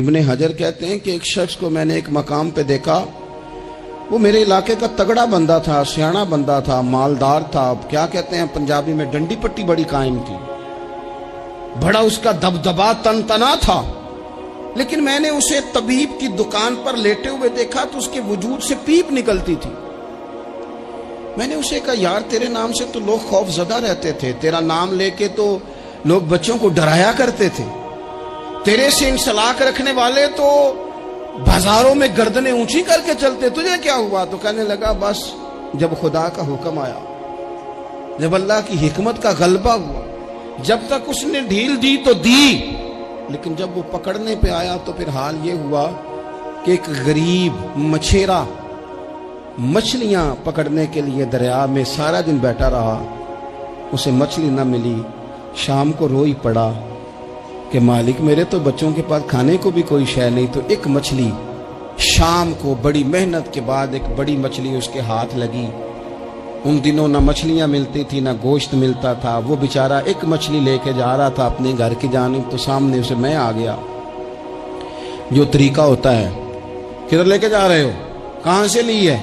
ابن حجر کہتے ہیں کہ ایک شخص کو میں نے ایک مقام پہ دیکھا، وہ میرے علاقے کا تگڑا بندہ تھا، سیاںا بندہ تھا، مالدار تھا، کیا کہتے ہیں پنجابی میں ڈنڈی پٹی بڑی قائم تھی، بڑا اس کا دبدبا تن تنا تھا، لیکن میں نے اسے طبیب کی دکان پر لیٹے ہوئے دیکھا تو اس کے وجود سے پیپ نکلتی تھی۔ میں نے اسے کہا یار تیرے نام سے تو لوگ خوف زدہ رہتے تھے، تیرا نام لے کے تو لوگ بچوں کو ڈرایا کرتے تھے، تیرے سے انسلاک رکھنے والے تو بازاروں میں گردنیں اونچی کر کے چلتے، تجھے کیا ہوا؟ تو کہنے لگا بس جب خدا کا حکم آیا، جب اللہ کی حکمت کا غلبہ ہوا، جب تک اس نے ڈھیل دی تو دی، لیکن جب وہ پکڑنے پہ آیا تو پھر حال یہ ہوا کہ ایک غریب مچھیرا مچھلیاں پکڑنے کے لیے دریا میں سارا دن بیٹھا رہا، اسے مچھلی نہ ملی، شام کو روئی پڑا کہ مالک میرے تو بچوں کے پاس کھانے کو بھی کوئی شے نہیں، تو ایک مچھلی شام کو بڑی محنت کے بعد ایک بڑی مچھلی اس کے ہاتھ لگی۔ ان دنوں نہ مچھلیاں ملتی تھی نہ گوشت ملتا تھا، وہ بیچارہ ایک مچھلی لے کے جا رہا تھا اپنے گھر کی جانب، تو سامنے اسے میں آ گیا، جو طریقہ ہوتا ہے، کدھر لے کے جا رہے ہو، کہاں سے لی ہے؟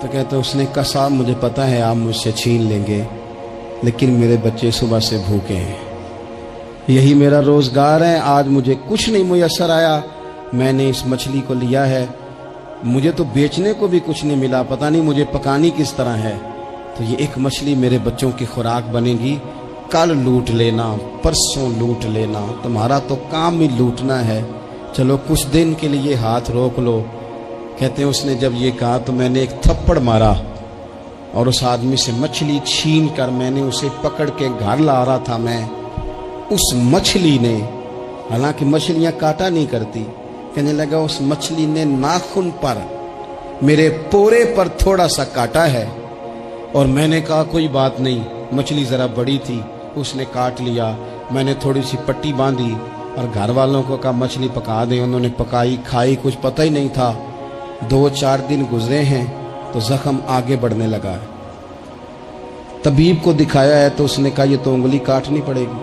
تو کہتے اس نے کہا صاحب مجھے پتا ہے آپ مجھ سے چھین لیں گے، لیکن میرے بچے صبح سے بھوکے ہیں، یہی میرا روزگار ہے، آج مجھے کچھ نہیں میسر آیا، میں نے اس مچھلی کو لیا ہے، مجھے تو بیچنے کو بھی کچھ نہیں ملا، پتہ نہیں مجھے پکانی کس طرح ہے، تو یہ ایک مچھلی میرے بچوں کی خوراک بنے گی، کل لوٹ لینا، پرسوں لوٹ لینا، تمہارا تو کام ہی لوٹنا ہے، چلو کچھ دن کے لیے ہاتھ روک لو۔ کہتے ہیں اس نے جب یہ کہا تو میں نے ایک تھپڑ مارا اور اس آدمی سے مچھلی چھین کر میں نے اسے پکڑ کے گھر لا رہا تھا، میں اس مچھلی نے، حالانکہ مچھلیاں کاٹا نہیں کرتی، کہنے لگا اس مچھلی نے ناخن پر میرے پورے پر تھوڑا سا کاٹا ہے، اور میں نے کہا کوئی بات نہیں، مچھلی ذرا بڑی تھی، اس نے کاٹ لیا، میں نے تھوڑی سی پٹی باندھی اور گھر والوں کو کہا مچھلی پکا دیں، انہوں نے پکائی کھائی، کچھ پتہ ہی نہیں تھا، 2-4 دن گزرے ہیں تو زخم آگے بڑھنے لگا ہے، طبیب کو دکھایا ہے تو اس نے کہا یہ تو انگلی کاٹنی پڑے گی،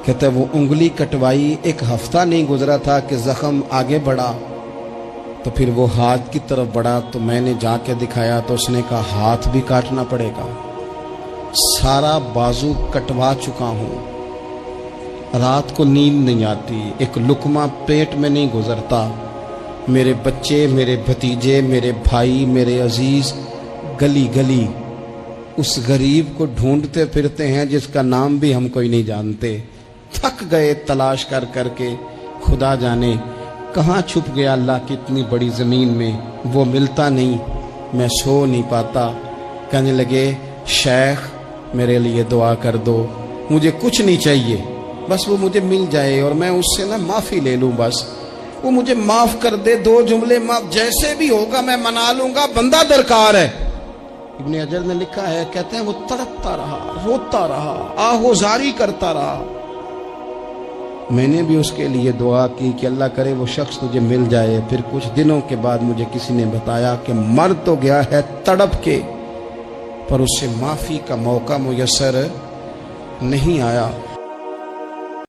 کہتا ہے وہ انگلی کٹوائی، 1 ہفتہ نہیں گزرا تھا کہ زخم آگے بڑھا، تو پھر وہ ہاتھ کی طرف بڑھا تو میں نے جا کے دکھایا تو اس نے کہا ہاتھ بھی کاٹنا پڑے گا، سارا بازو کٹوا چکا ہوں، رات کو نیند نہیں آتی، ایک لقمہ پیٹ میں نہیں گزرتا، میرے بچے، میرے بھتیجے، میرے بھائی، میرے عزیز گلی گلی اس غریب کو ڈھونڈتے پھرتے ہیں جس کا نام بھی ہم کوئی نہیں جانتے، تھک گئے تلاش کر کر کے، خدا جانے کہاں چھپ گیا اللہ کی اتنی بڑی زمین میں، وہ ملتا نہیں، میں سو نہیں پاتا۔ کہنے لگے شیخ میرے لیے دعا کر دو، مجھے کچھ نہیں چاہیے، بس وہ مجھے مل جائے اور میں اس سے نا معافی لے لوں، بس وہ مجھے معاف کر دے، 2 جملے معاف، جیسے بھی ہوگا میں منا لوں گا، بندہ درکار ہے۔ ابن حجر نے لکھا ہے، کہتے ہیں وہ تڑپتا رہا، روتا رہا، آہوزاری کرتا رہا، میں نے بھی اس کے لیے دعا کی کہ اللہ کرے وہ شخص تجھے مل جائے۔ پھر کچھ دنوں کے بعد مجھے کسی نے بتایا کہ مر تو گیا ہے تڑپ کے، پر اس سے معافی کا موقع میسر نہیں آیا۔